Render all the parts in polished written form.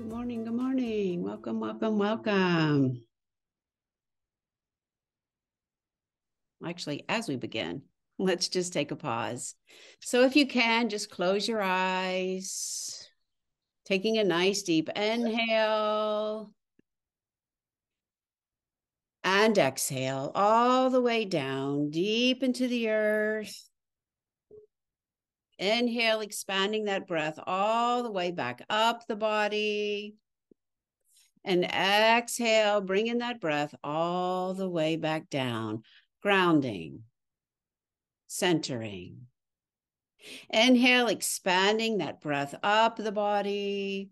Good morning. Good morning. Welcome, welcome, welcome. Actually, as we begin, let's just take a pause. So if you can, just close your eyes, taking a nice deep inhale and exhale all the way down deep into the earth. Inhale, expanding that breath all the way back up the body. And exhale, bringing that breath all the way back down, grounding, centering. Inhale, expanding that breath up the body.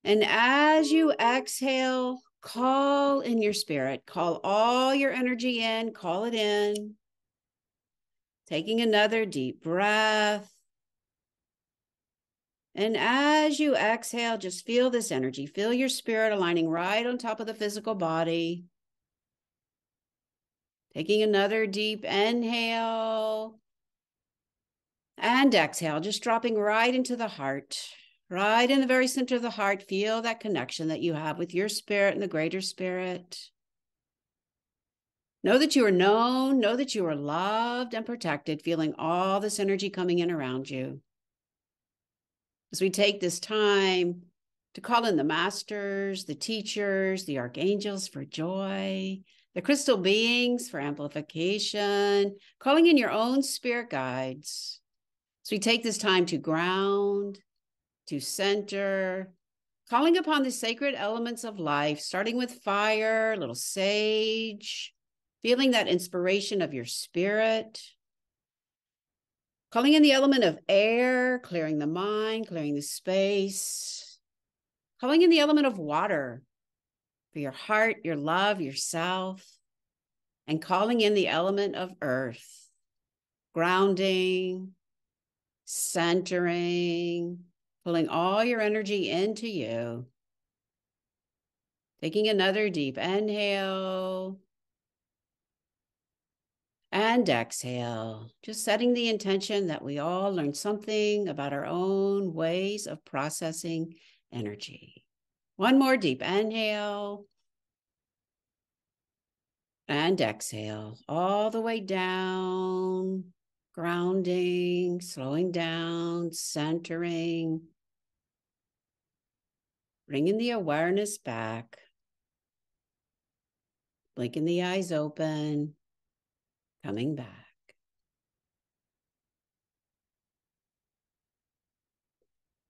And as you exhale, call in your spirit, call all your energy in, call it in. Taking another deep breath. And as you exhale, just feel this energy. Feel your spirit aligning right on top of the physical body. Taking another deep inhale and exhale, just dropping right into the heart, right in the very center of the heart. Feel that connection that you have with your spirit and the greater spirit. Know that you are known, know that you are loved and protected, feeling all this energy coming in around you. As we take this time to call in the masters, the teachers, the archangels for joy, the crystal beings for amplification, calling in your own spirit guides. So we take this time to ground, to center, calling upon the sacred elements of life, starting with fire, a little sage, feeling that inspiration of your spirit. Calling in the element of air, clearing the mind, clearing the space. Calling in the element of water for your heart, your love, yourself. And calling in the element of earth, grounding, centering, pulling all your energy into you. Taking another deep inhale and exhale, just setting the intention that we all learn something about our own ways of processing energy. One more deep inhale and exhale all the way down, grounding, slowing down, centering, bringing the awareness back, blinking the eyes open, coming back.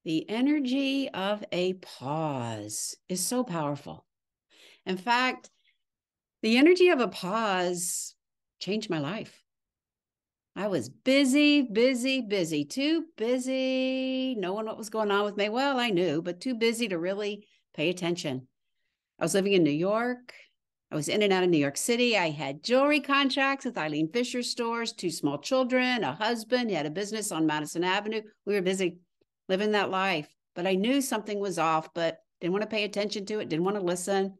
The energy of a pause is so powerful. In fact, the energy of a pause changed my life. I was busy, too busy, knowing what was going on with me. Well, I knew, but too busy to really pay attention. I was living in New York. I was in and out of New York City. I had jewelry contracts with Eileen Fisher stores, 2 small children, a husband. He had a business on Madison Avenue. We were busy living that life, but I knew something was off, but didn't want to pay attention to it, didn't want to listen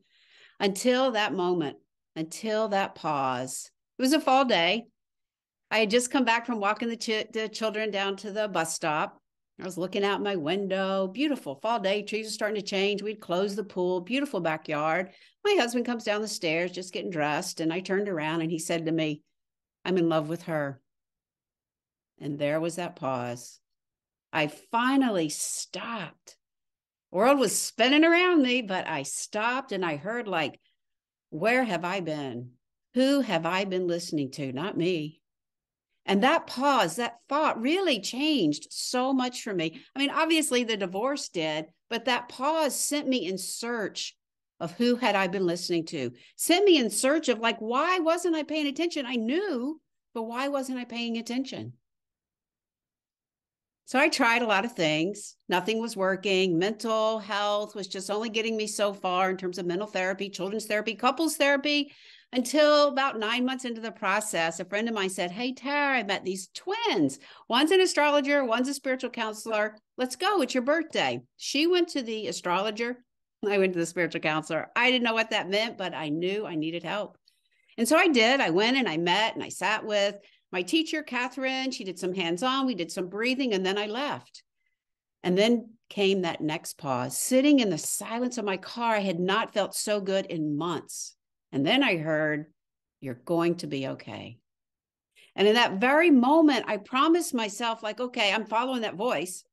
until that moment, until that pause. It was a fall day. I had just come back from walking the children down to the bus stop. I was looking out my window, beautiful fall day, trees are starting to change. We'd closed the pool, beautiful backyard. My husband comes down the stairs, just getting dressed. And I turned around and he said to me, I'm in love with her. And there was that pause. I finally stopped. The world was spinning around me, but I stopped and I heard like, where have I been? Who have I been listening to? Not me. And that pause, that thought really changed so much for me. I mean, obviously the divorce did, but that pause sent me in search of who had I been listening to, sent me in search of like, why wasn't I paying attention? I knew, but why wasn't I paying attention? So I tried a lot of things. Nothing was working. Mental health was just only getting me so far in terms of mental therapy, children's therapy, couples therapy, until about 9 months into the process, a friend of mine said, hey, Tara, I met these twins. One's an astrologer, one's a spiritual counselor. Let's go. It's your birthday. She went to the astrologer. I went to the spiritual counselor. I didn't know what that meant, but I knew I needed help. And so I did. I went and I met and I sat with my teacher, Catherine. She did some hands-on. We did some breathing, and then I left. And then came that next pause. Sitting in the silence of my car, I had not felt so good in months. And then I heard, "You're going to be okay." And in that very moment, I promised myself, like, okay, I'm following that voice.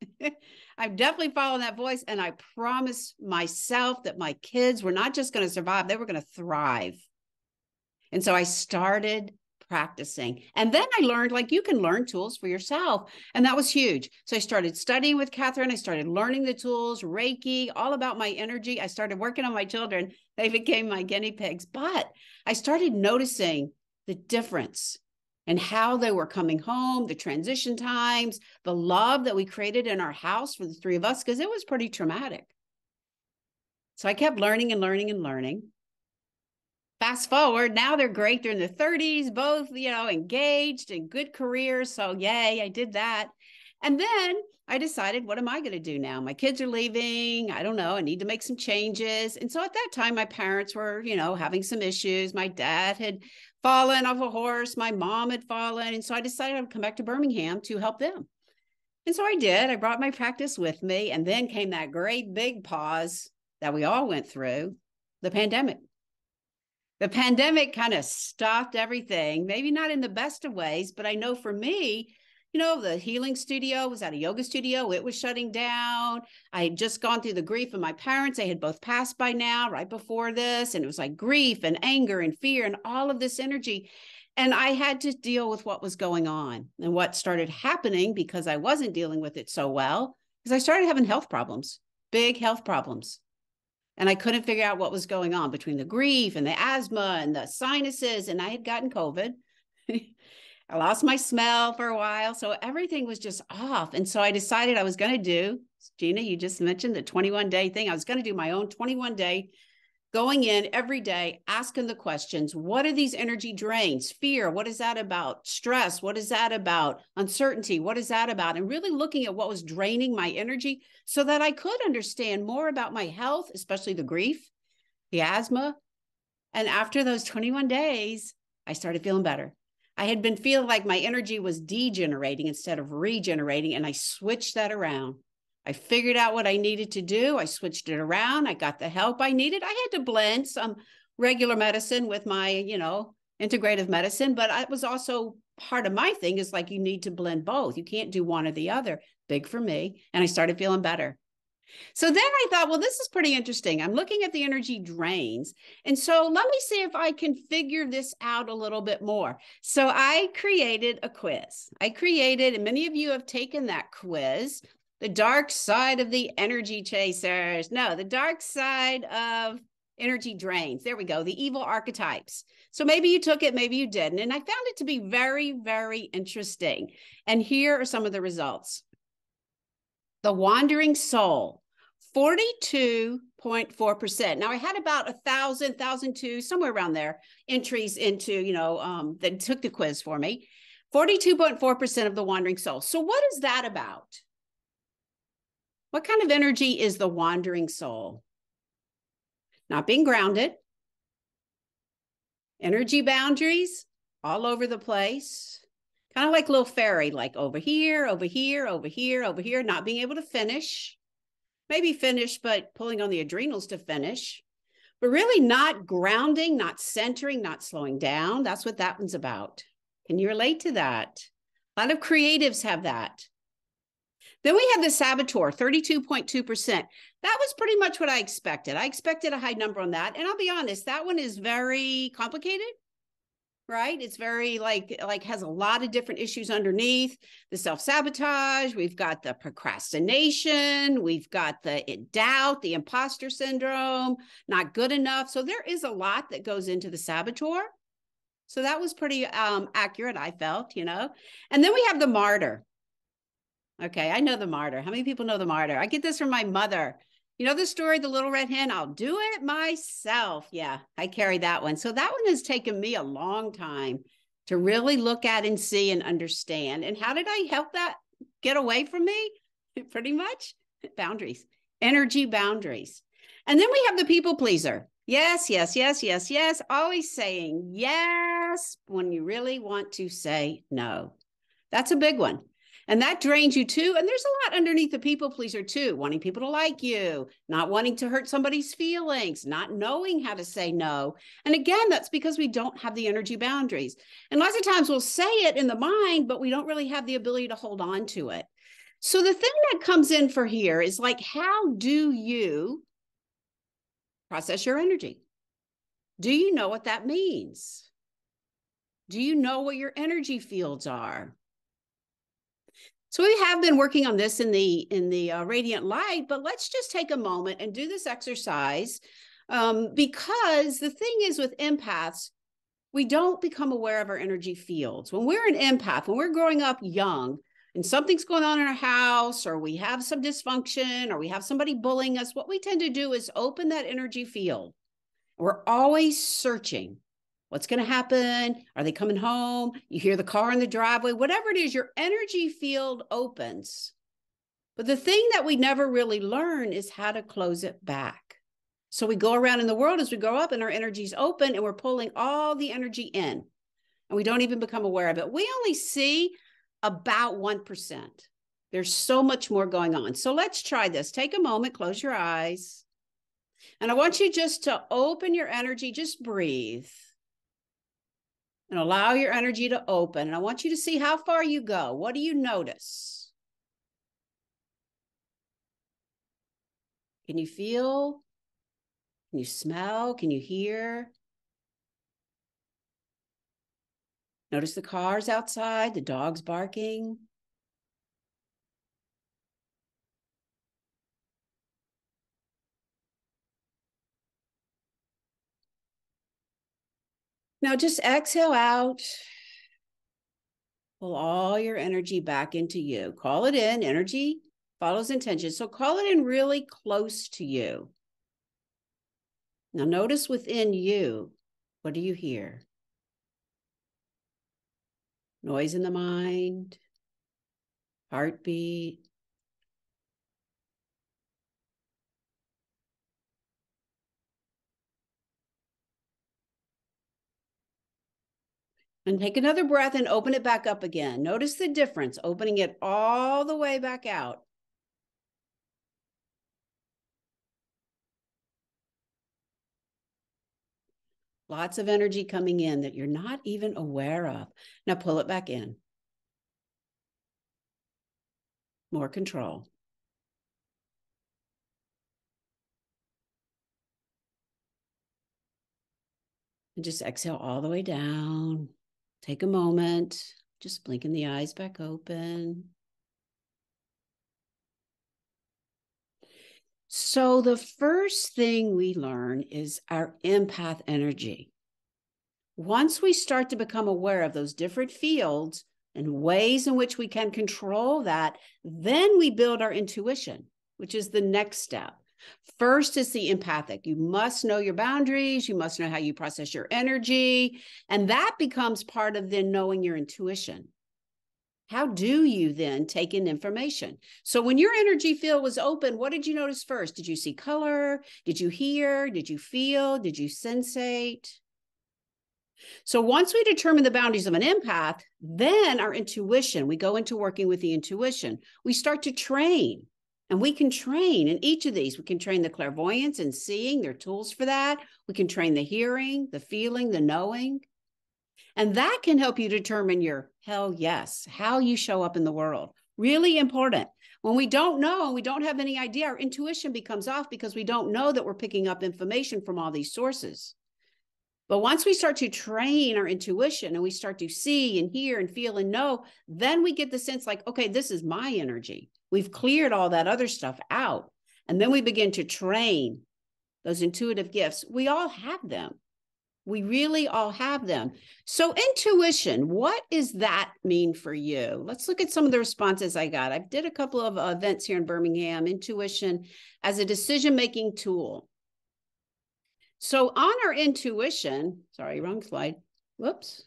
I'm definitely following that voice. And I promised myself that my kids were not just going to survive, they were going to thrive. And so I started practicing. And then I learned, like, you can learn tools for yourself. And that was huge. So I started studying with Catherine. I started learning the tools, Reiki, all about my energy. I started working on my children. They became my guinea pigs. But I started noticing the difference and how they were coming home, the transition times, the love that we created in our house for the three of us, because it was pretty traumatic. So I kept learning and learning and learning. Fast forward, now they're great. They're in their 30s, both, engaged and good careers. So yay, I did that. And then I decided, what am I going to do now? My kids are leaving. I don't know. I need to make some changes. And so at that time, my parents were, having some issues. My dad had fallen off a horse. My mom had fallen. And so I decided I would come back to Birmingham to help them. And so I did. I brought my practice with me. And then came that great big pause that we all went through, the pandemic. The pandemic kind of stopped everything, maybe not in the best of ways, but I know for me, the healing studio was at a yoga studio. It was shutting down. I had just gone through the grief of my parents. They had both passed by now, right before this. And it was like grief and anger and fear and all of this energy. And I had to deal with what was going on. And what started happening, because I wasn't dealing with it so well, is I started having health problems, big health problems. And I couldn't figure out what was going on between the grief and the asthma and the sinuses. And I had gotten COVID. I lost my smell for a while. So everything was just off. And so I decided I was going to do, Gina, you just mentioned the 21-day thing. I was going to do my own 21-day, going in every day, asking the questions. What are these energy drains? Fear. What is that about? Stress. What is that about? Uncertainty. What is that about? And really looking at what was draining my energy so that I could understand more about my health, especially the grief, the asthma. And after those 21 days, I started feeling better. I had been feeling like my energy was degenerating instead of regenerating, and I switched that around. I figured out what I needed to do. I switched it around. I got the help I needed. I had to blend some regular medicine with my, integrative medicine, but it was also part of my thing is like, you need to blend both. You can't do one or the other. Big for me. And I started feeling better. So then I thought, well, this is pretty interesting. I'm looking at the energy drains. And so let me see if I can figure this out a little bit more. So I created a quiz. And many of you have taken that quiz, the dark side of the energy chasers. No, the dark side of energy drains. There we go. The evil archetypes. So maybe you took it, maybe you didn't. And I found it to be very, very interesting. And here are some of the results. The wandering soul, 42.4%. Now I had about 1,000, 1,002, somewhere around there, entries into, that took the quiz for me. 42.4% of the wandering soul. So what is that about? What kind of energy is the wandering soul? Not being grounded. Energy boundaries all over the place. Kind of like a little fairy, like over here, over here, over here, over here, not being able to finish. Maybe finish, but pulling on the adrenals to finish. But really not grounding, not centering, not slowing down. That's what that one's about. Can you relate to that? A lot of creatives have that. Then we have the saboteur, 32.2%. That was pretty much what I expected. I expected a high number on that. And I'll be honest, that one is very complicated, right? It's very like has a lot of different issues underneath. The self-sabotage, we've got the procrastination, we've got the doubt, the imposter syndrome, not good enough. So there is a lot that goes into the saboteur. So that was pretty accurate, I felt, And then we have the martyr. Okay, I know the martyr. How many people know the martyr? I get this from my mother. You know the story, the little red hen? I'll do it myself. Yeah, I carry that one. So that one has taken me a long time to really look at and see and understand. And how did I help that get away from me? Pretty much boundaries, energy boundaries. And then we have the people pleaser. Yes, yes, yes, yes, yes. Always saying yes when you really want to say no. That's a big one. And that drains you too. And there's a lot underneath the people pleaser too, wanting people to like you, not wanting to hurt somebody's feelings, not knowing how to say no. And again, that's because we don't have the energy boundaries. And lots of times we'll say it in the mind, but we don't really have the ability to hold on to it. So the thing that comes in for here is like, how do you process your energy? Do you know what that means? Do you know what your energy fields are? So we have been working on this in the radiant light, but let's just take a moment and do this exercise because the thing is with empaths, we don't become aware of our energy fields. When we're an empath, when we're growing up young and something's going on in our house, or we have some dysfunction, or we have somebody bullying us, what we tend to do is open that energy field. We're always searching. What's going to happen? Are they coming home? You hear the car in the driveway, whatever it is, your energy field opens. But the thing that we never really learn is how to close it back. So we go around in the world as we grow up and our energy's open and we're pulling all the energy in and we don't even become aware of it. We only see about 1%. There's so much more going on. So let's try this. Take a moment, close your eyes. And I want you just to open your energy, just breathe. And allow your energy to open. And I want you to see how far you go. What do you notice? Can you feel? Can you smell? Can you hear? Notice the cars outside, the dogs barking. Now just exhale out. Pull all your energy back into you. Call it in. Energy follows intention. So call it in really close to you. Now notice within you, what do you hear? Noise in the mind, heartbeat. And take another breath and open it back up again. Notice the difference, opening it all the way back out. Lots of energy coming in that you're not even aware of. Now pull it back in. More control. And just exhale all the way down. Take a moment, just blinking the eyes back open. So the first thing we learn is our empath energy. Once we start to become aware of those different fields and ways in which we can control that, then we build our intuition, which is the next step. First is the empathic. You must know your boundaries. You must know how you process your energy. And that becomes part of then knowing your intuition. How do you then take in information? So when your energy field was open, what did you notice first? Did you see color? Did you hear? Did you feel? Did you sensate? So once we determine the boundaries of an empath, then our intuition, we go into working with the intuition. We start to train. And we can train in each of these. We can train the clairvoyance and seeing. There are tools for that. We can train the hearing, the feeling, the knowing. And that can help you determine your hell yes, how you show up in the world. Really important. When we don't know and we don't have any idea, our intuition becomes off because we don't know that we're picking up information from all these sources. But once we start to train our intuition and we start to see and hear and feel and know, then we get the sense like, okay, this is my energy. We've cleared all that other stuff out. And then we begin to train those intuitive gifts. We all have them. We really all have them. So intuition, what does that mean for you? Let's look at some of the responses I got. I did a couple of events here in Birmingham, intuition as a decision-making tool. So on our intuition, sorry, wrong slide. Whoops.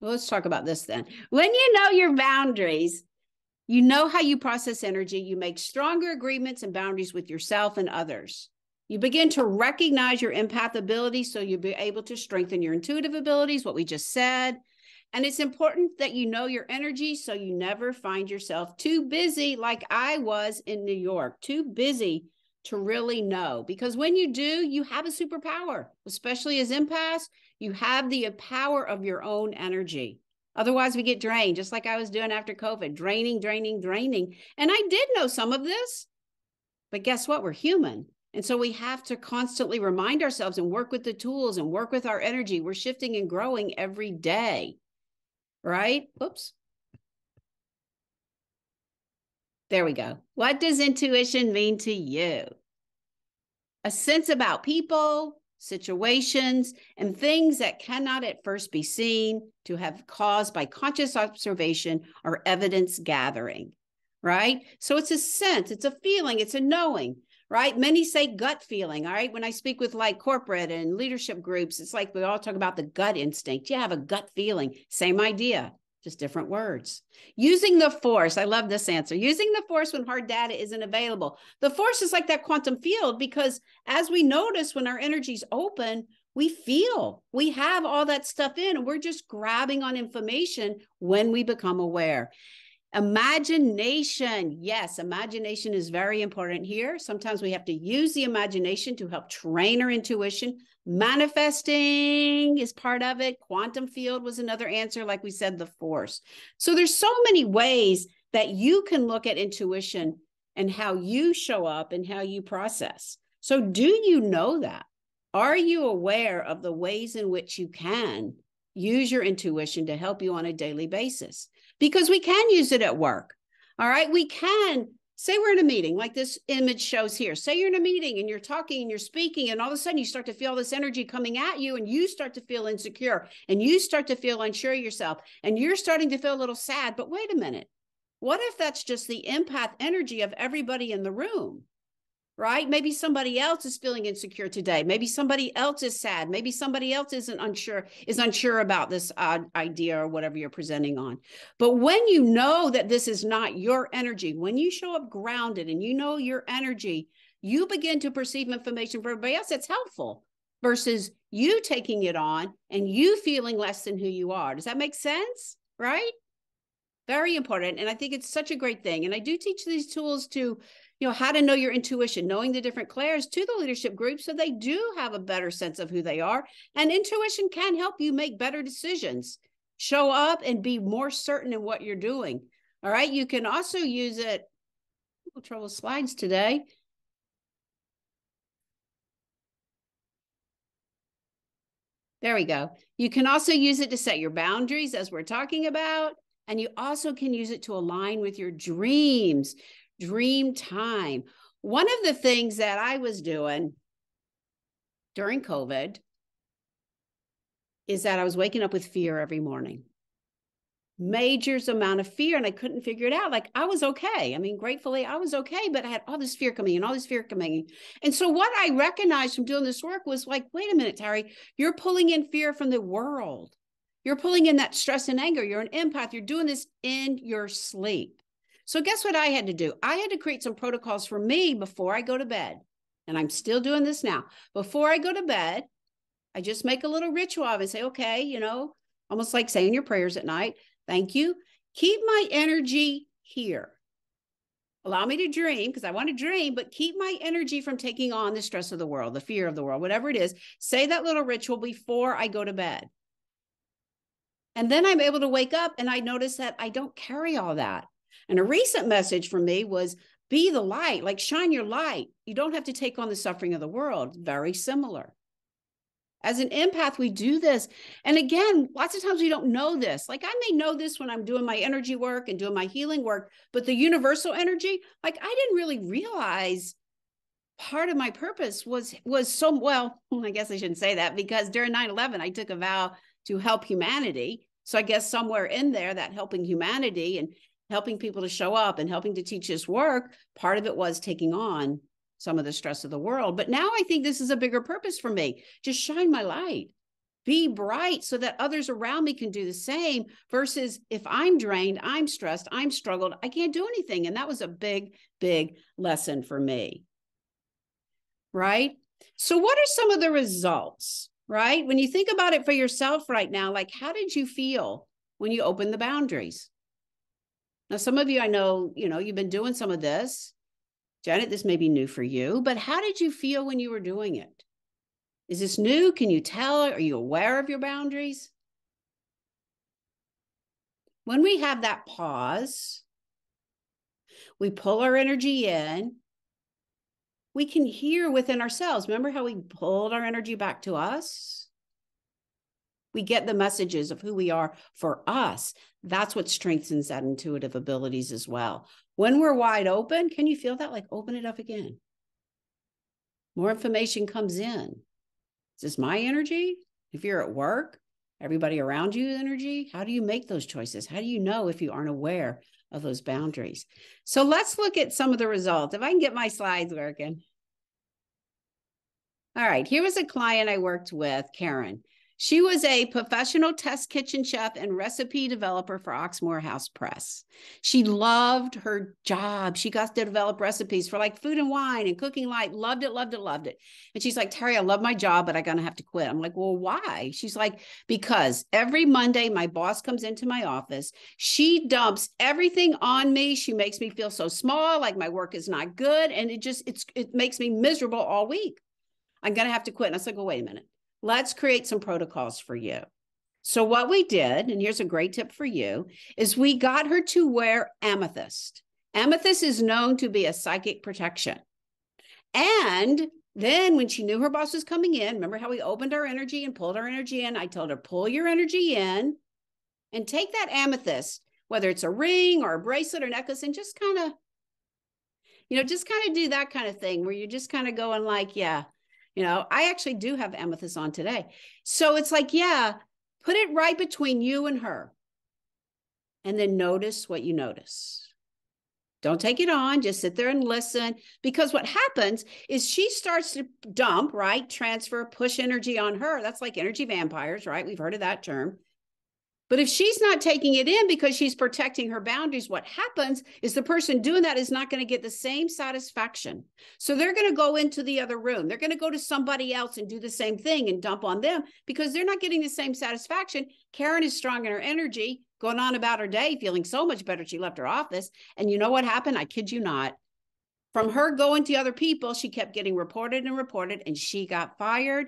Well, let's talk about this then. When you know your boundaries, you know how you process energy, you make stronger agreements and boundaries with yourself and others. You begin to recognize your empath ability, so you'll be able to strengthen your intuitive abilities, what we just said. And it's important that you know your energy so you never find yourself too busy, like I was in New York, too busy to really know. Because when you do, you have a superpower, especially as empaths. You have the power of your own energy. Otherwise, we get drained, just like I was doing after COVID, draining, draining, draining. And I did know some of this, but guess what? We're human. And so we have to constantly remind ourselves and work with the tools and work with our energy. We're shifting and growing every day, right? Oops. There we go. What does intuition mean to you? A sense about people, situations, and things that cannot at first be seen to have caused by conscious observation or evidence gathering, right? So it's a sense, it's a feeling, it's a knowing, right? Many say gut feeling, all right? When I speak with like corporate and leadership groups, it's like we all talk about the gut instinct. You have a gut feeling, same idea, just different words. Using the force, I love this answer. Using the force when hard data isn't available. The force is like that quantum field because as we notice when our energy's open, we feel, we have all that stuff in, and we're just grabbing on information when we become aware. Imagination. Yes, imagination is very important here. Sometimes we have to use the imagination to help train our intuition. Manifesting is part of it. Quantum field was another answer, like we said, the force. So there's so many ways that you can look at intuition and how you show up and how you process. So do you know that? Are you aware of the ways in which you can use your intuition to help you on a daily basis? Because we can use it at work. All right. We can say we're in a meeting like this image shows here. Say you're in a meeting and you're talking and you're speaking, and all of a sudden you start to feel this energy coming at you and you start to feel insecure and you start to feel unsure of yourself and you're starting to feel a little sad. But wait a minute. What if that's just the empath energy of everybody in the room? Right? Maybe somebody else is feeling insecure today. Maybe somebody else is sad. Maybe somebody else is unsure about this idea or whatever you're presenting on. But when you know that this is not your energy, when you show up grounded and you know your energy, you begin to perceive information for everybody else that's helpful versus you taking it on and you feeling less than who you are. Does that make sense? Right? Very important. And I think it's such a great thing. And I do teach these tools to, how to know your intuition, knowing the different clairs to the leadership group so they do have a better sense of who they are. And intuition can help you make better decisions, show up and be more certain in what you're doing. All right. You can also use it. We'll trouble slides today. There we go. You can also use it to set your boundaries as we're talking about. And you also can use it to align with your dreams, dream time. One of the things that I was doing during COVID is that I was waking up with fear every morning. Major amount of fear, and I couldn't figure it out. Like I was okay. I mean, gratefully, I was okay, but I had all this fear coming in, all this fear coming in. And so what I recognized from doing this work was like, wait a minute, Terry, you're pulling in fear from the world. You're pulling in that stress and anger. You're an empath. You're doing this in your sleep. So guess what I had to do? I had to create some protocols for me before I go to bed. And I'm still doing this now. Before I go to bed, I just make a little ritual of it and say, okay, almost like saying your prayers at night. Thank you. Keep my energy here. Allow me to dream because I want to dream, but keep my energy from taking on the stress of the world, the fear of the world, whatever it is. Say that little ritual before I go to bed. And then I'm able to wake up and I notice that I don't carry all that. And a recent message for me was be the light, like shine your light. You don't have to take on the suffering of the world. Very similar. As an empath, we do this. And again, lots of times we don't know this. Like I may know this when I'm doing my energy work and doing my healing work, but the universal energy, like I didn't really realize part of my purpose was so, well, I guess I shouldn't say that because during 9/11, I took a vow to help humanity. So I guess somewhere in there that helping humanity and helping people to show up and helping to teach this work, part of it was taking on some of the stress of the world. But now I think this is a bigger purpose for me. Just shine my light, be bright so that others around me can do the same versus if I'm drained, I'm stressed, I'm struggled, I can't do anything. And that was a big, big lesson for me. Right? So what are some of the results, right? When you think about it for yourself right now, like how did you feel when you open the boundaries. Now, some of you, I know, you've been doing some of this. Janet, this may be new for you, but how did you feel when you were doing it? Is this new? Can you tell? Are you aware of your boundaries? When we have that pause, we pull our energy in, we can hear within ourselves. Remember how we pulled our energy back to us? We get the messages of who we are for us. That's what strengthens that intuitive abilities as well. When we're wide open, can you feel that? Like, open it up again. More information comes in. Is this my energy? If you're at work, everybody around you energy, how do you make those choices? How do you know if you aren't aware of those boundaries? So let's look at some of the results. If I can get my slides working. All right, here was a client I worked with, Karen. She was a professional test kitchen chef and recipe developer for Oxmoor House Press. She loved her job. She got to develop recipes for like food and wine and cooking light. Loved it, loved it, loved it. And she's like, Terry, I love my job, but I'm going to have to quit. I'm like, well, why? She's like, because every Monday, my boss comes into my office. She dumps everything on me. She makes me feel so small, like my work is not good. And it makes me miserable all week. I'm going to have to quit. And I was like, well, wait a minute. Let's create some protocols for you. So what we did, and here's a great tip for you, is we got her to wear amethyst. Amethyst is known to be a psychic protection. And then when she knew her boss was coming in, remember how we opened our energy and pulled our energy in? I told her, pull your energy in and take that amethyst, whether it's a ring or a bracelet or necklace, and just kind of, do that kind of thing where you're just kind of going like, yeah. I actually do have amethyst on today. So it's like, yeah, put it right between you and her. And then notice what you notice. Don't take it on. Just sit there and listen. Because what happens is she starts to dump, right? Transfer, push energy on her. That's like energy vampires, right? We've heard of that term. But if she's not taking it in because she's protecting her boundaries, what happens is the person doing that is not going to get the same satisfaction. So they're going to go into the other room. They're going to go to somebody else and do the same thing and dump on them because they're not getting the same satisfaction. Karen is strong in her energy, going on about her day, feeling so much better. She left her office. And you know what happened? I kid you not. From her going to other people, she kept getting reported, and she got fired.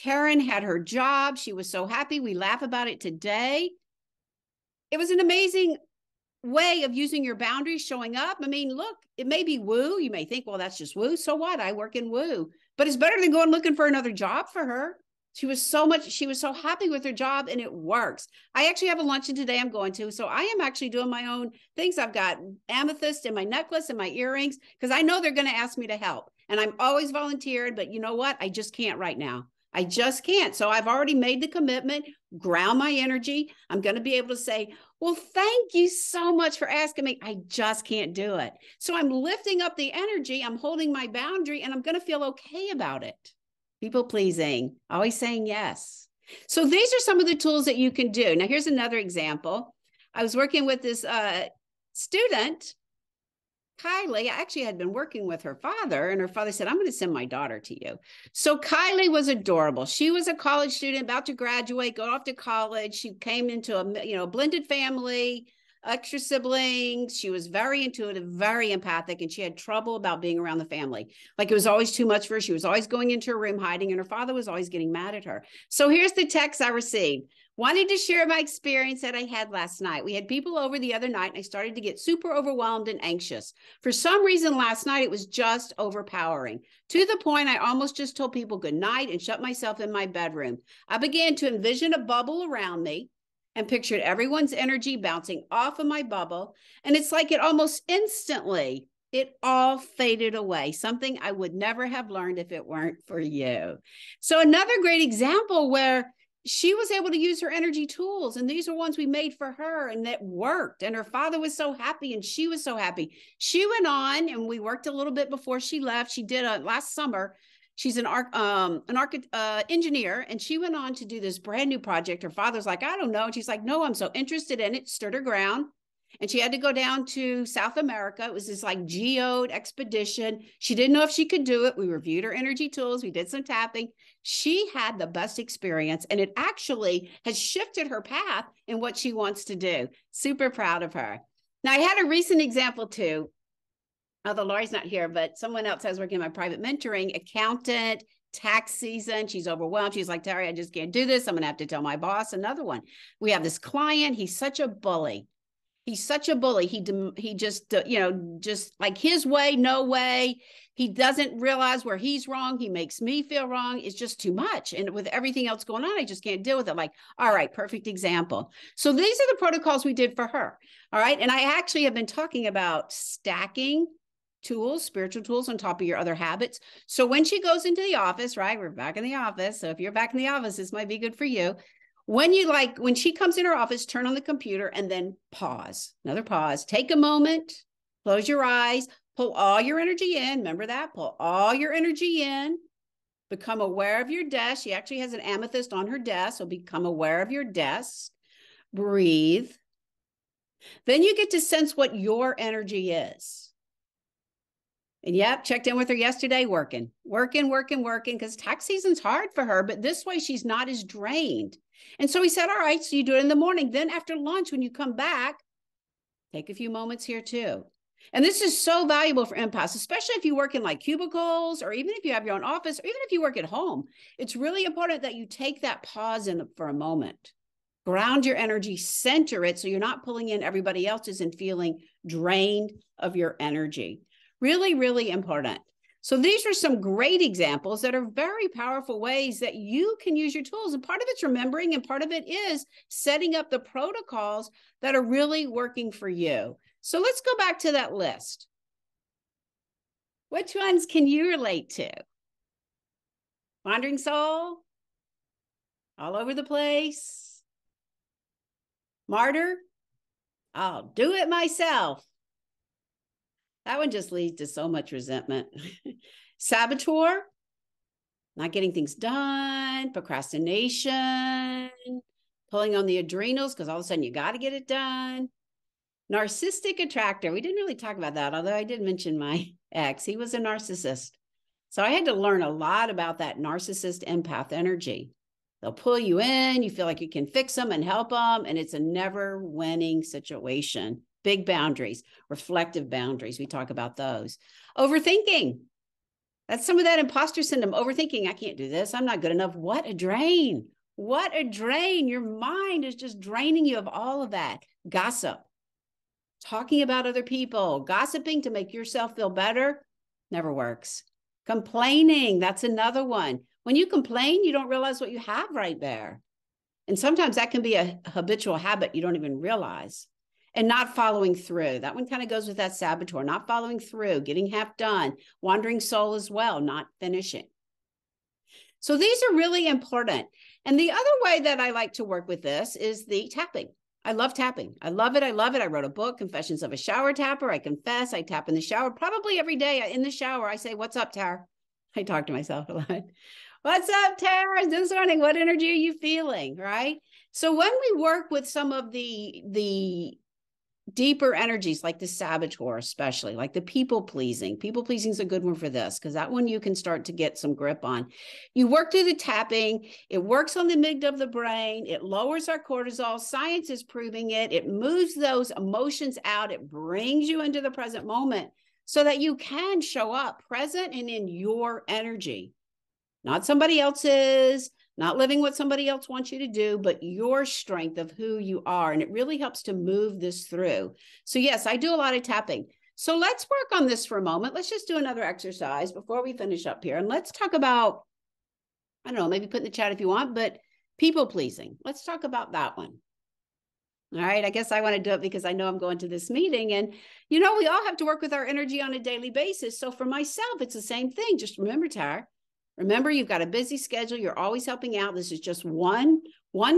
Karen had her job. She was so happy. We laugh about it today. It was an amazing way of using your boundaries, showing up. I mean, look, it may be woo. You may think, well, that's just woo. So what? I work in woo. But it's better than going looking for another job for her. She was so happy with her job, and it works. I actually have a luncheon today I'm going to. So I am actually doing my own things. I've got amethyst in my necklace and my earrings because I know they're going to ask me to help. And I'm always volunteered, but you know what? I just can't right now. I just can't. So I've already made the commitment, ground my energy. I'm going to be able to say, well, thank you so much for asking me. I just can't do it. So I'm lifting up the energy. I'm holding my boundary, and I'm going to feel okay about it. People pleasing, always saying yes. So these are some of the tools that you can do. Now, here's another example. I was working with this student, Kylie. I actually had been working with her father, and her father said, I'm going to send my daughter to you. So Kylie was adorable. She was a college student about to graduate, go off to college. She came into a blended family, extra siblings. She was very intuitive, very empathic, and she had trouble about being around the family. Like it was always too much for her. She was always going into her room hiding, and her father was always getting mad at her. So here's the text I received. Wanted to share my experience that I had last night. We had people over the other night, and I started to get super overwhelmed and anxious. For some reason last night, it was just overpowering. To the point, I almost just told people good night and shut myself in my bedroom. I began to envision a bubble around me and pictured everyone's energy bouncing off of my bubble. And it's like it almost instantly, it all faded away. Something I would never have learned if it weren't for you. So another great example where she was able to use her energy tools, and these are ones we made for her, and that worked. And her father was so happy, and she was so happy. She went on, and we worked a little bit before she left. She did last summer. She's an engineer, and she went on to do this brand new project. Her father's like, I don't know. And she's like, no, I'm so interested in it. Stood her ground. And she had to go down to South America. It was this like geode expedition. She didn't know if she could do it. We reviewed her energy tools. We did some tapping. She had the best experience, and it actually has shifted her path in what she wants to do. Super proud of her. Now, I had a recent example too. Although Lori's not here, but someone else has working in my private mentoring, accountant, tax season. She's overwhelmed. She's like, Terry, I just can't do this. I'm going to have to tell my boss. Another one. We have this client. He's such a bully. He's such a bully. He just, just like his way, no way. He doesn't realize where he's wrong. He makes me feel wrong. It's just too much. And with everything else going on, I just can't deal with it. Like, all right, perfect example. So these are the protocols we did for her. All right. And I actually have been talking about stacking tools, spiritual tools on top of your other habits. So when she goes into the office, right, we're back in the office. So if you're back in the office, this might be good for you. When she comes in her office, turn on the computer and then pause, another pause, take a moment, close your eyes, pull all your energy in. Remember that, pull all your energy in, become aware of your desk. She actually has an amethyst on her desk. So become aware of your desk, breathe. Then you get to sense what your energy is. And yep, checked in with her yesterday, working, because tax season's hard for her, but this way she's not as drained. And so we said, all right, so you do it in the morning. Then after lunch, when you come back, take a few moments here too. And this is so valuable for empaths, especially if you work in like cubicles, or even if you have your own office, or even if you work at home. It's really important that you take that pause in for a moment. Ground your energy, center it so you're not pulling in everybody else's and feeling drained of your energy. Really, really important. So these are some great examples that are very powerful ways that you can use your tools. And part of it's remembering, and part of it is setting up the protocols that are really working for you. So let's go back to that list. Which ones can you relate to? Wandering soul? All over the place? Martyr? I'll do it myself. That one just leads to so much resentment. Saboteur, not getting things done, procrastination, pulling on the adrenals because all of a sudden you got to get it done. Narcissistic attractor. We didn't really talk about that, although I did mention my ex. He was a narcissist. So I had to learn a lot about that narcissist empath energy. They'll pull you in. You feel like you can fix them and help them. And it's a never winning situation. Big boundaries, reflective boundaries. We talk about those. Overthinking. That's some of that imposter syndrome. Overthinking. I can't do this. I'm not good enough. What a drain. What a drain. Your mind is just draining you of all of that. Gossip. Talking about other people. Gossiping to make yourself feel better never works. Complaining. That's another one. When you complain, you don't realize what you have right there. And sometimes that can be a habitual habit you don't even realize. And not following through. That one kind of goes with that saboteur, not following through, getting half done, wandering soul as well, not finishing. So these are really important. And the other way that I like to work with this is the tapping. I love tapping. I love it. I love it. I wrote a book, Confessions of a Shower Tapper. I confess, I tap in the shower. Probably every day in the shower, I say, what's up, Tara? I talk to myself a lot. What's up, Tara? This morning, what energy are you feeling, right? So when we work with some of the deeper energies like the saboteur, especially like the people pleasing is a good one for this, because that one you can start to get some grip on. You work through the tapping. It works on the amygdala of the brain. It lowers our cortisol. Science is proving it. It moves those emotions out. It brings you into the present moment so that you can show up present and in your energy, not somebody else's, not living what somebody else wants you to do, but your strength of who you are. And it really helps to move this through. So yes, I do a lot of tapping. So let's work on this for a moment. Let's just do another exercise before we finish up here. And let's talk about, I don't know, maybe put in the chat if you want, but people pleasing. Let's talk about that one. All right. I guess I want to do it because I know I'm going to this meeting, and, we all have to work with our energy on a daily basis. So for myself, it's the same thing. Just remember, Tara, remember, you've got a busy schedule. You're always helping out. This is just one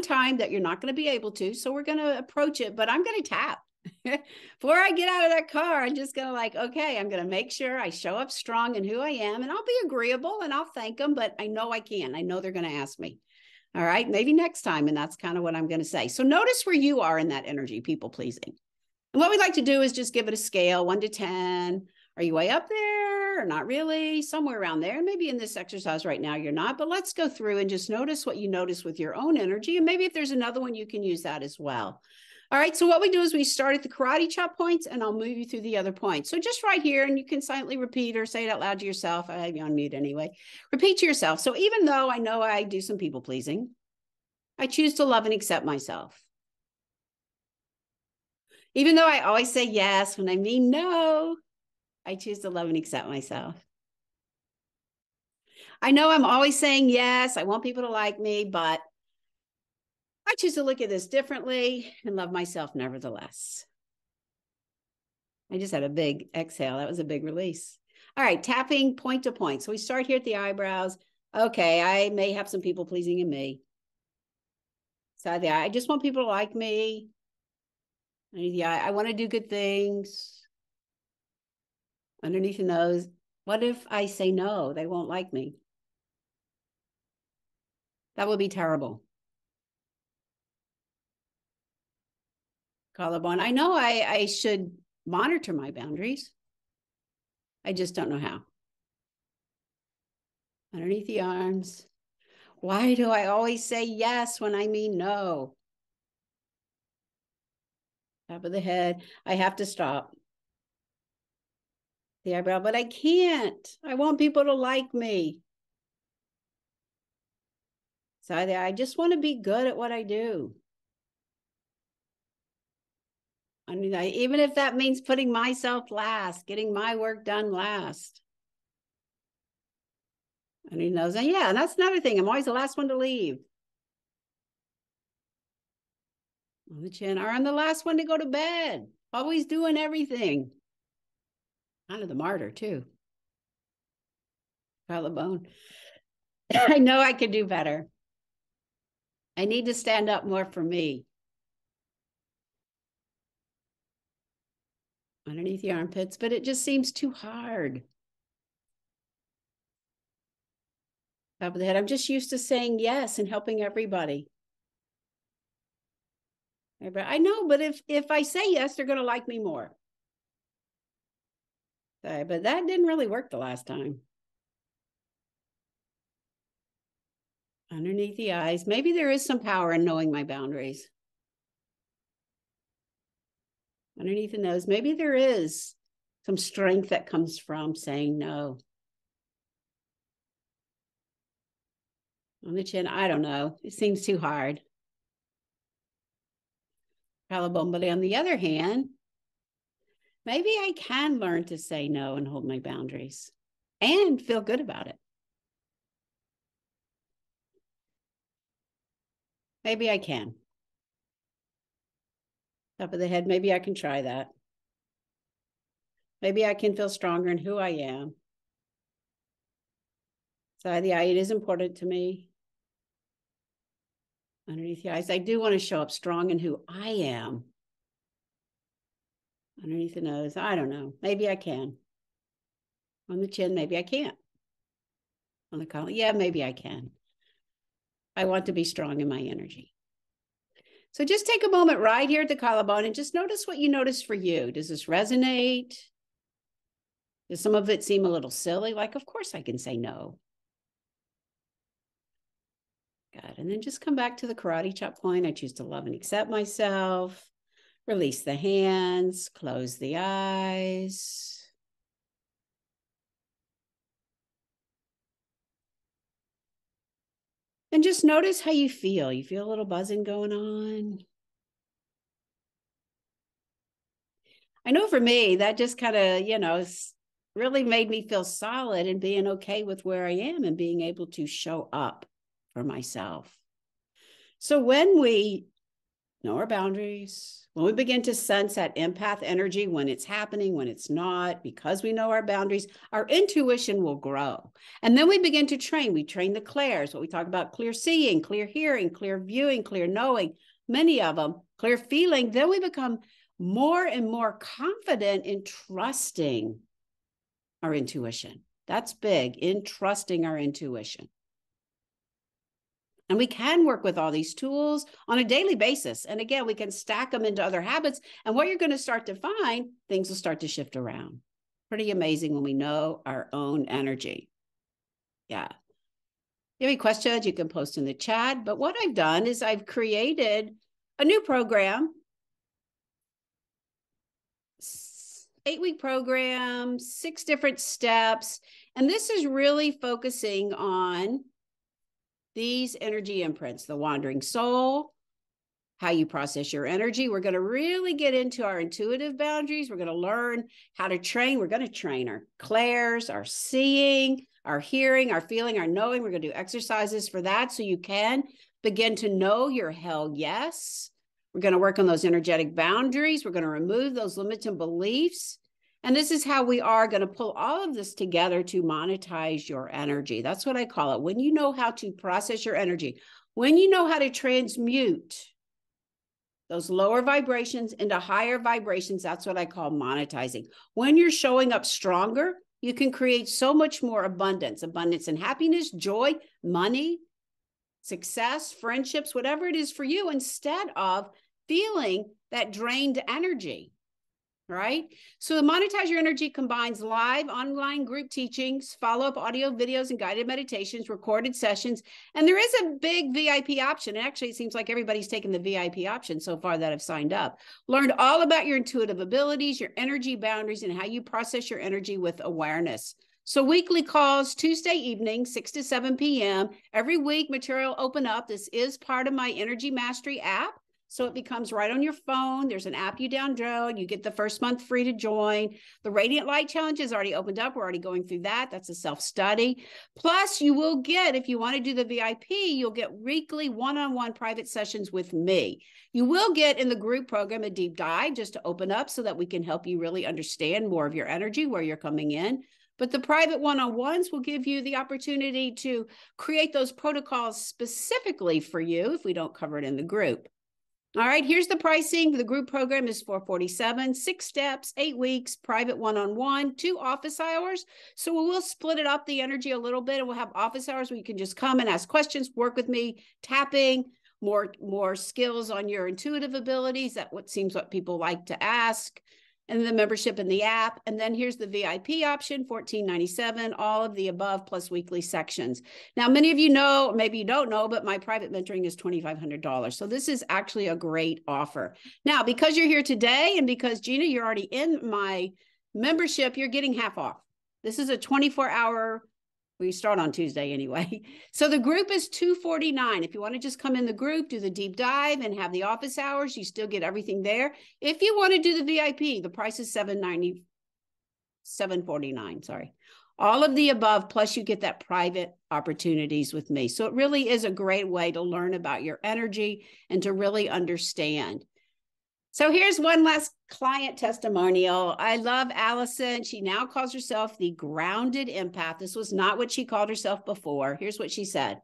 time that you're not going to be able to. So we're going to approach it, but I'm going to tap. Before I get out of that car, I'm just going to okay, I'm going to make sure I show up strong in who I am, and I'll be agreeable and I'll thank them, but I know I can. I know they're going to ask me. All right, maybe next time. And that's kind of what I'm going to say. So notice where you are in that energy, people pleasing. And what we like to do is just give it a scale, 1 to 10. Are you way up there or not really? Somewhere around there. Maybe in this exercise right now, you're not, but let's go through and just notice what you notice with your own energy. And maybe if there's another one, you can use that as well. All right, so what we do is we start at the karate chop points, and I'll move you through the other points. So just right here, and you can silently repeat or say it out loud to yourself. I have you on mute anyway. Repeat to yourself. So even though I know I do some people pleasing, I choose to love and accept myself. Even though I always say yes when I mean no, I choose to love and accept myself. I know I'm always saying yes, I want people to like me, but I choose to look at this differently and love myself nevertheless. I just had a big exhale. That was a big release. All right, tapping point to point. So we start here at the eyebrows. Okay, I may have some people pleasing in me. Side of the eye, I just want people to like me. Underneath the eye, I want to do good things. Underneath the nose, what if I say no? They won't like me. That would be terrible. Collarbone, I know I should monitor my boundaries. I just don't know how. Underneath the arms, why do I always say yes when I mean no? Top of the head, I have to stop. The eyebrow, but I can't. I want people to like me. Side of the eye, I just want to be good at what I do. I mean, even if that means putting myself last, getting my work done last. And he knows, and yeah, and that's another thing. I'm always the last one to leave. On the chin, or I'm the last one to go to bed. Always doing everything. Kind of the martyr, too. Collarbone. I know I could do better. I need to stand up more for me. Underneath the armpits, but it just seems too hard. Top of the head, I'm just used to saying yes and helping everybody. I know, but if I say yes, they're going to like me more. Okay, but that didn't really work the last time. Underneath the eyes, maybe there is some power in knowing my boundaries. Underneath the nose, maybe there is some strength that comes from saying no. On the chin, I don't know. It seems too hard. Collarbone, but on the other hand, maybe I can learn to say no and hold my boundaries and feel good about it. Maybe I can. Top of the head, maybe I can try that. Maybe I can feel stronger in who I am. Side of the eye, it is important to me. Underneath the eyes, I do want to show up strong in who I am. Underneath the nose, I don't know. Maybe I can. On the chin, maybe I can't. On the collar, yeah, maybe I can. I want to be strong in my energy. So just take a moment right here at the collarbone and just notice what you notice for you. Does this resonate? Does some of it seem a little silly? Like, of course I can say no. Good. And then just come back to the karate chop point. I choose to love and accept myself. Release the hands. Close the eyes. And just notice how you feel. You feel a little buzzing going on. I know for me, that just kind of, really made me feel solid and being okay with where I am and being able to show up for myself. So when we know our boundaries, when we begin to sense that empath energy, when it's happening, when it's not, because we know our boundaries, our intuition will grow. And then we begin to train. We train the clairs, what we talk about, clear seeing, clear hearing, clear viewing, clear knowing, many of them, clear feeling. Then we become more and more confident in trusting our intuition. That's big, in trusting our intuition. And we can work with all these tools on a daily basis. And again, we can stack them into other habits. And what you're going to start to find, things will start to shift around. Pretty amazing when we know our own energy. Yeah. If you have any questions, you can post in the chat. But what I've done is I've created a new program, 8-week program, 6 different steps. And this is really focusing on these energy imprints, the wandering soul, how you process your energy. We're going to really get into our intuitive boundaries. We're going to learn how to train. We're going to train our clairs, our seeing, our hearing, our feeling, our knowing. We're going to do exercises for that so you can begin to know your hell yes. We're going to work on those energetic boundaries. We're going to remove those limiting beliefs. And this is how we are going to pull all of this together to monetize your energy. That's what I call it. When you know how to process your energy, when you know how to transmute those lower vibrations into higher vibrations, that's what I call monetizing. When you're showing up stronger, you can create so much more abundance and happiness, joy, money, success, friendships, whatever it is for you, instead of feeling that drained energy. Right? So the Monetize Your Energy combines live online group teachings, follow-up audio videos and guided meditations, recorded sessions, and there is a big VIP option. And actually, it seems like everybody's taken the VIP option so far that have signed up. Learned all about your intuitive abilities, your energy boundaries, and how you process your energy with awareness. So weekly calls, Tuesday evening, 6 to 7 p.m. Every week, material open up. This is part of my Energy Mastery app. So it becomes right on your phone. There's an app you download. You get the first month free to join. The Radiant Light Challenge is already opened up. We're already going through that. That's a self-study. Plus, you will get, if you want to do the VIP, you'll get weekly one-on-one private sessions with me. You will get in the group program a deep dive just to open up so that we can help you really understand more of your energy, where you're coming in. But the private one-on-ones will give you the opportunity to create those protocols specifically for you if we don't cover it in the group. All right, here's the pricing. The group program is $447, 6 steps, 8 weeks, private one-on-one, 2 office hours. So we'll split it up the energy a little bit, and we'll have office hours where you can just come and ask questions, work with me, tapping, more skills on your intuitive abilities. That's what people like to ask. And the membership in the app. And then here's the VIP option, $14.97, all of the above plus weekly sections. Now, many of you know, maybe you don't know, but my private mentoring is $2,500. So this is actually a great offer. Now, because you're here today and because, Gina, you're already in my membership, you're getting half off. This is a 24-hour, we start on Tuesday anyway. So the group is $249. If you want to just come in the group, do the deep dive and have the office hours, you still get everything there. If you want to do the VIP, the price is $749, sorry. All of the above, plus you get that private opportunities with me. So it really is a great way to learn about your energy and to really understand. So here's one last client testimonial. I love Allison. She now calls herself the grounded empath. This was not what she called herself before. Here's what she said.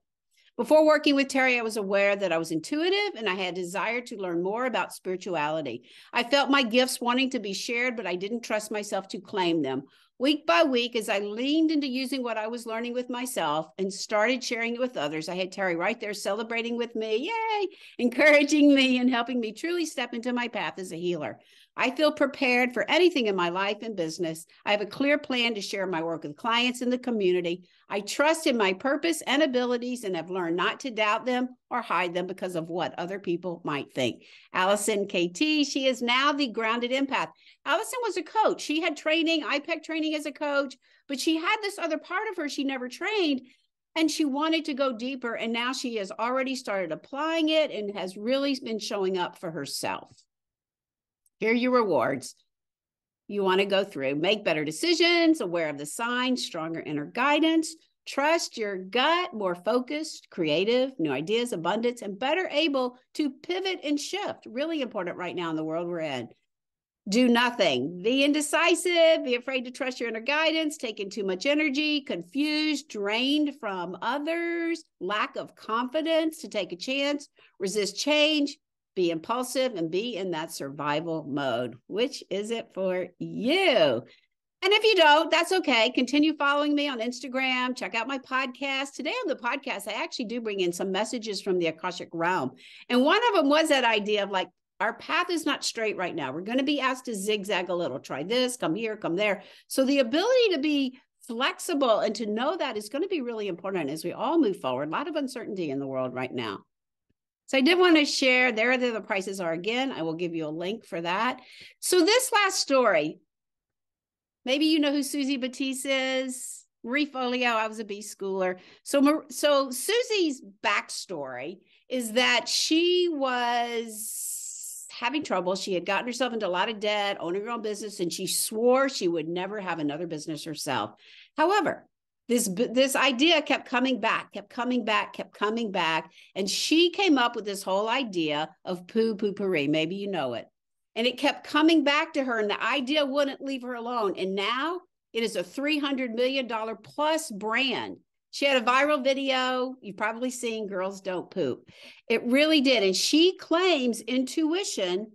Before working with Terry, I was aware that I was intuitive and I had a desire to learn more about spirituality. I felt my gifts wanting to be shared, but I didn't trust myself to claim them. Week by week, as I leaned into using what I was learning with myself and started sharing it with others, I had Terry right there celebrating with me, yay, encouraging me and helping me truly step into my path as a healer. I feel prepared for anything in my life and business. I have a clear plan to share my work with clients in the community. I trust in my purpose and abilities and have learned not to doubt them or hide them because of what other people might think. Allison KT, she is now the grounded empath. Allison was a coach. She had training, IPEC training as a coach, but she had this other part of her she never trained, and she wanted to go deeper, and now she has already started applying it and has really been showing up for herself. Here are your rewards. You want to go through, make better decisions, aware of the signs, stronger inner guidance, trust your gut, more focused, creative, new ideas, abundance, and better able to pivot and shift. Really important right now in the world we're in. Do nothing. Be indecisive, be afraid to trust your inner guidance, taking too much energy, confused, drained from others, lack of confidence to take a chance, resist change, be impulsive, and be in that survival mode. Which is it for you? And if you don't, that's okay. Continue following me on Instagram. Check out my podcast. Today on the podcast, I actually do bring in some messages from the Akashic realm. And one of them was that idea of like, our path is not straight right now. We're going to be asked to zigzag a little. Try this, come here, come there. So the ability to be flexible and to know that is going to be really important as we all move forward. A lot of uncertainty in the world right now. So I did want to share, there the prices are again. I will give you a link for that. So this last story, maybe you know who Susie Batiste is. Marie Folio, I was a B schooler. So Susie's backstory is that she was having trouble. She had gotten herself into a lot of debt, owning her own business, and she swore she would never have another business herself. However, this idea kept coming back. And she came up with this whole idea of poo-poo-pourri. Maybe you know it. And it kept coming back to her, and the idea wouldn't leave her alone. And now it is a $300 million plus brand. She had a viral video. You've probably seen Girls Don't Poop. It really did. And she claims intuition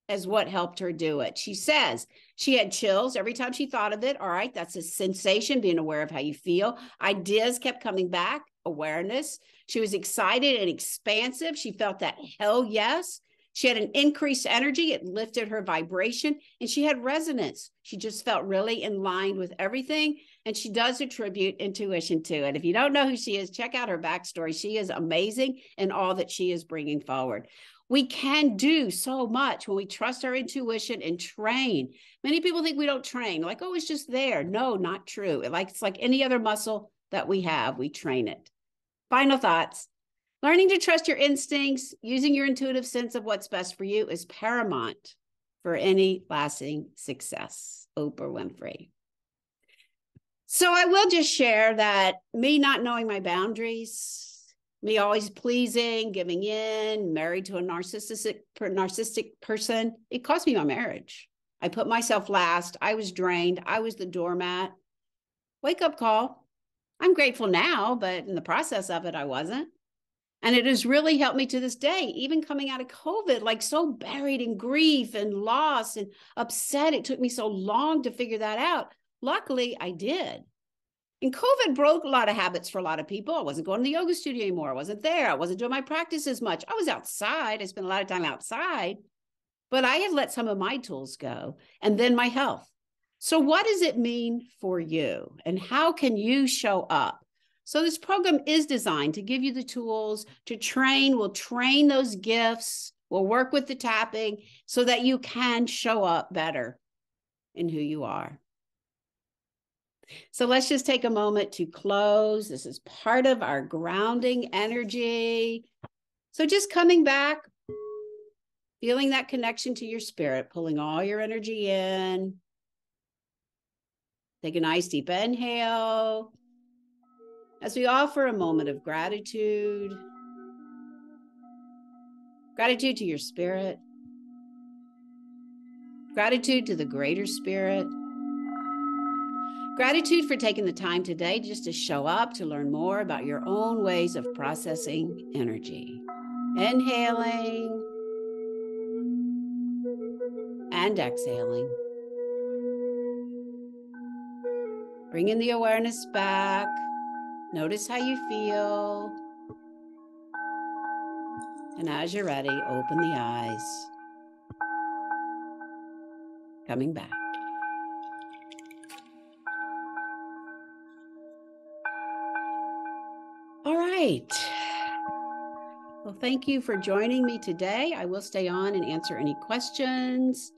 as what helped her do it. She says she had chills every time she thought of it. All right, that's a sensation, being aware of how you feel. Ideas kept coming back, awareness. She was excited and expansive. She felt that hell yes. She had an increased energy. It lifted her vibration, and she had resonance. She just felt really in line with everything, and she does attribute intuition to it. If you don't know who she is, check out her backstory. She is amazing in all that she is bringing forward. We can do so much when we trust our intuition and train. Many people think we don't train, like, oh, it's just there. No, not true. It's like any other muscle that we have, we train it. Final thoughts. Learning to trust your instincts, using your intuitive sense of what's best for you is paramount for any lasting success. Oprah Winfrey. So I will just share that me not knowing my boundaries, me always pleasing, giving in, married to a narcissistic person, it cost me my marriage. I put myself last. I was drained. I was the doormat. Wake up call. I'm grateful now, but in the process of it, I wasn't. And it has really helped me to this day, even coming out of COVID, like so buried in grief and loss and upset. It took me so long to figure that out. Luckily, I did. And COVID broke a lot of habits for a lot of people. I wasn't going to the yoga studio anymore. I wasn't there. I wasn't doing my practice as much. I was outside. I spent a lot of time outside, but I had let some of my tools go, and then my health. So what does it mean for you, and how can you show up? So this program is designed to give you the tools to train. We'll train those gifts. We'll work with the tapping so that you can show up better in who you are. So let's just take a moment to close. This is part of our grounding energy. So just coming back, feeling that connection to your spirit, pulling all your energy in. Take a nice deep inhale as we offer a moment of gratitude. Gratitude to your spirit. Gratitude to the greater spirit. Gratitude for taking the time today just to show up, to learn more about your own ways of processing energy. Inhaling and exhaling. Bringing the awareness back. Notice how you feel. And as you're ready, open the eyes. Coming back. All right. Well, thank you for joining me today. I will stay on and answer any questions.